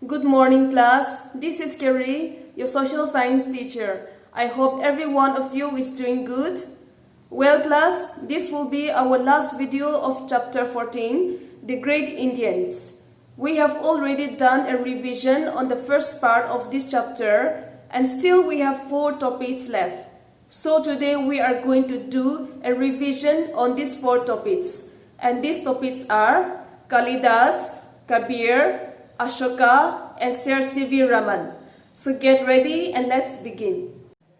Good morning, class. This is Kerry, your social science teacher. I hope every one of you is doing good. Well, class, this will be our last video of chapter 14, The Great Indians. We have already done a revision on the first part of this chapter, and still we have 4 topics left. So today we are going to do a revision on these 4 topics. And these topics are Kalidas, Kabir, Ashoka, and Sir C.V. Raman. So get ready and let's begin.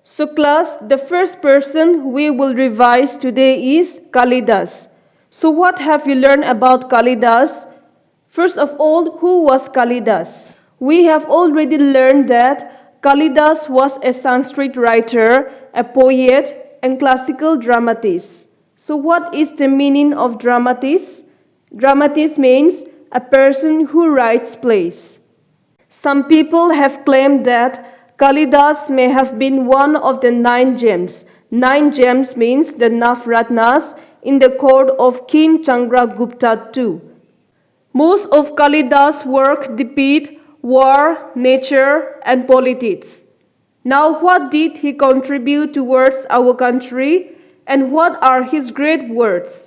So class, the first person we will revise today is Kalidas. So what have you learned about Kalidas? First of all, who was Kalidas? We have already learned that Kalidas was a Sanskrit writer, a poet, and classical dramatist. So what is the meaning of dramatist? Dramatist means a person who writes plays. Some people have claimed that Kalidas may have been one of the 9 gems. 9 gems means the Navratnas in the court of King Chandragupta II. Most of Kalidas' work depict war, nature, and politics. Now, what did he contribute towards our country, and what are his great words?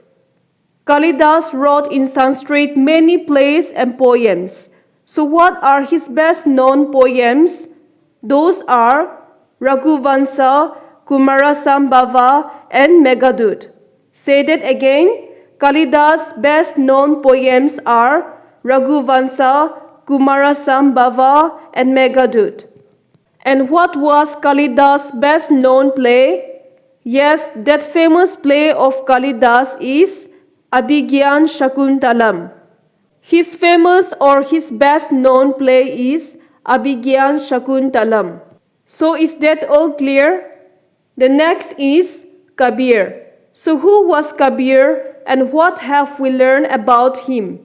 Kalidas wrote in Sanskrit many plays and poems. So what are his best known poems? Those are Raghuvansa, Kumarasambhava, and Meghadoot. Say that again. Kalidas' best known poems are Raghuvansa, Kumarasambhava, and Meghadoot. And what was Kalidas' best known play? Yes, that famous play of Kalidas is Abhigyan Shakuntalam. His famous or his best known play is Abhigyan Shakuntalam. So is that all clear? The next is Kabir. So who was Kabir and what have we learned about him?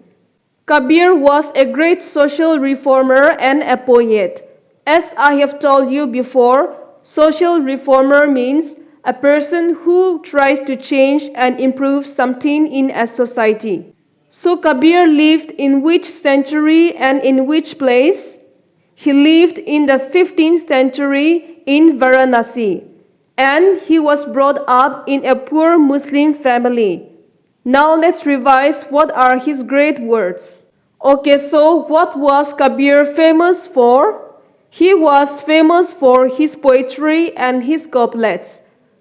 Kabir was a great social reformer and a poet. As I have told you before, social reformer means a person who tries to change and improve something in a society. So Kabir lived in which century and in which place? He lived in the 15th century in Varanasi, and he was brought up in a poor Muslim family. Now let's revise what are his great words. Okay, so what was Kabir famous for? He was famous for his poetry and his couplets.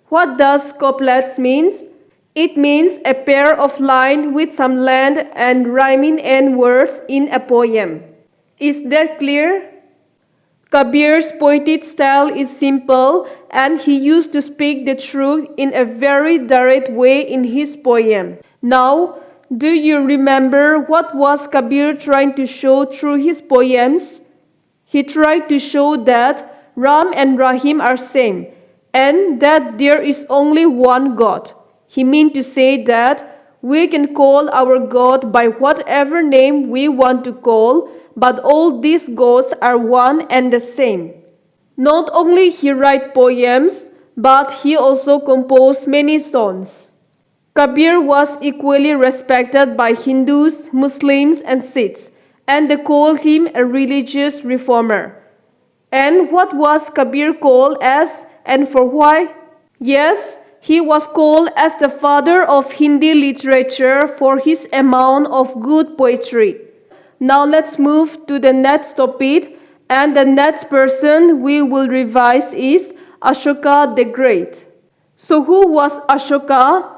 What does couplets means? It means a pair of lines with some length and rhyming end words in a poem. Is that clear? Kabir's poetic style is simple and he used to speak the truth in a very direct way in his poem. Now, do you remember what was Kabir trying to show through his poems? He tried to show that Ram and Rahim are same and that there is only one God. He meant to say that we can call our God by whatever name we want to call, but all these gods are one and the same. Not only he write poems, but he also composed many songs. Kabir was equally respected by Hindus, Muslims, and Sikhs, and they called him a religious reformer. And what was Kabir called as and for why? Yes, he was called as the father of Hindi literature for his amount of good poetry. Now let's move to the next topic, and the next person we will revise is Ashoka the Great. So who was Ashoka?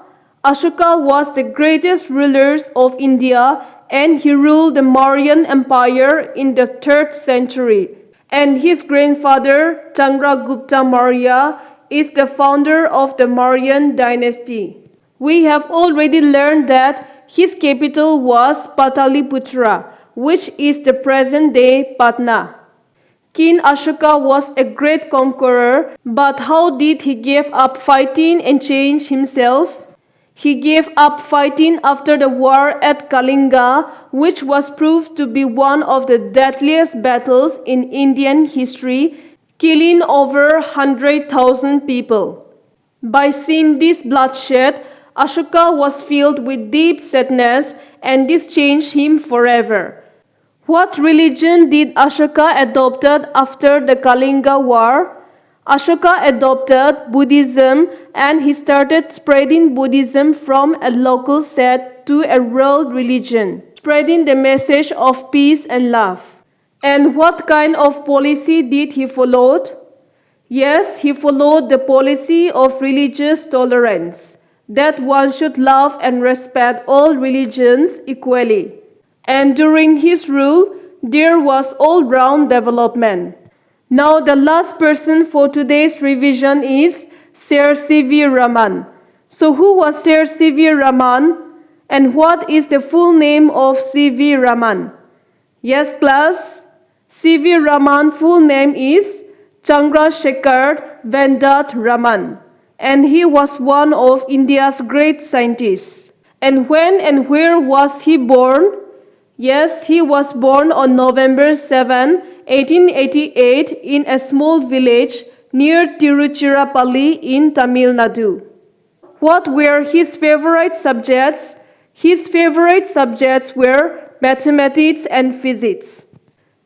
Ashoka was the greatest ruler of India and he ruled the Mauryan Empire in the 3rd century. And his grandfather Chandragupta Maurya is the founder of the Mauryan dynasty. We have already learned that his capital was Pataliputra, which is the present-day Patna. King Ashoka was a great conqueror, but how did he give up fighting and change himself? He gave up fighting after the war at Kalinga, which was proved to be one of the deadliest battles in Indian history, killing over 100,000 people. By seeing this bloodshed, Ashoka was filled with deep sadness, and this changed him forever. What religion did Ashoka adopted after the Kalinga War? Ashoka adopted Buddhism and he started spreading Buddhism from a local sect to a world religion, spreading the message of peace and love. And what kind of policy did he follow? Yes, he followed the policy of religious tolerance, that one should love and respect all religions equally. And during his rule, there was all-round development. Now the last person for today's revision is Sir C.V. Raman. So who was Sir C.V. Raman? And what is the full name of C.V. Raman? Yes, class. C.V. Raman full name is Chandrasekhar Venkata Raman. And he was one of India's great scientists. And when and where was he born? Yes, he was born on November 7, 1888 in a small village near Tiruchirappalli in Tamil Nadu. What were his favorite subjects? His favorite subjects were mathematics and physics.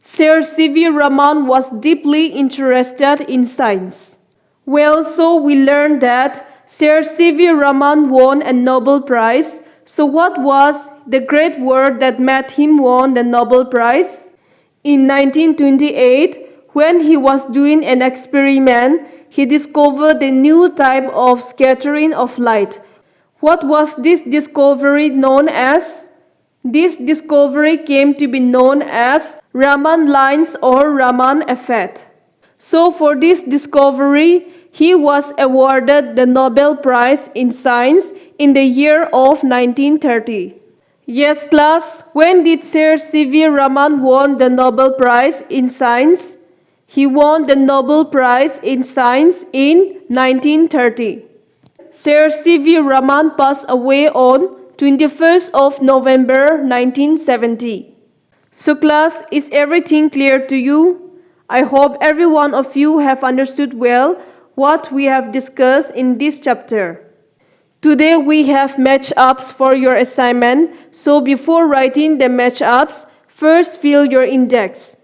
Sir C.V. Raman was deeply interested in science. Well, so we learned that Sir C.V. Raman won a Nobel Prize. So what was the great word that made him won the Nobel Prize? In 1928, when he was doing an experiment, he discovered a new type of scattering of light. What was this discovery known as? This discovery came to be known as Raman lines or Raman effect. So for this discovery, he was awarded the Nobel Prize in Science in the year of 1930. Yes, class, when did Sir C.V. Raman won the Nobel Prize in Science? He won the Nobel Prize in Science in 1930. Sir C.V. Raman passed away on 21st of November 1970. So class, is everything clear to you? I hope every one of you have understood well what we have discussed in this chapter. Today we have match-ups for your assignment, so before writing the match-ups, first fill your index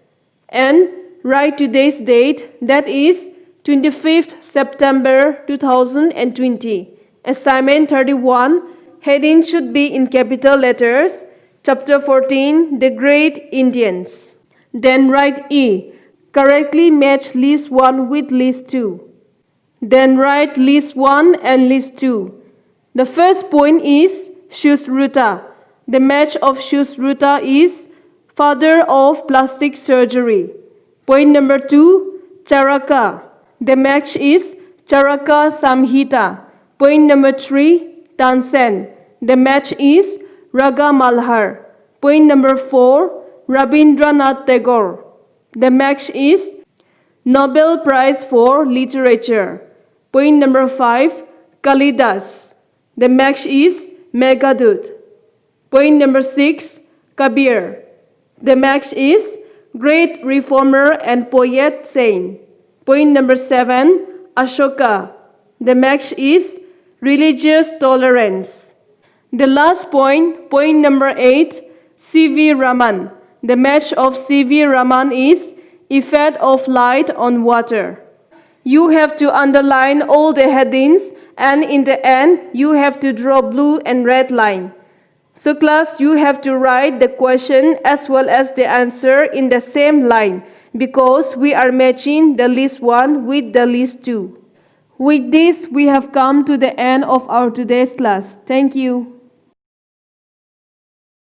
and write today's date, that is 25th September 2020. Assignment 31, heading should be in capital letters. Chapter 14, The Great Indians. Then write E. Correctly match list 1 with list 2. Then write list 1 and list 2. The first point is Sushruta. The match of Sushruta is father of plastic surgery. Point number 2, Charaka. The match is Charaka Samhita. Point number 3, Tansen. The match is Raga Malhar. Point number 4, Rabindranath Tagore. The match is Nobel Prize for Literature. Point number 5, Kalidas. The match is Meghadutt. Point number 6, Kabir. The match is Great Reformer and Poet Saint. Point number 7, Ashoka. The match is Religious Tolerance. The last point, point number 8, C.V. Raman. The match of C.V. Raman is Effect of Light on Water. You have to underline all the headings, and in the end, you have to draw blue and red line. So class, you have to write the question as well as the answer in the same line because we are matching the list 1 with the list 2. With this, we have come to the end of our today's class. Thank you.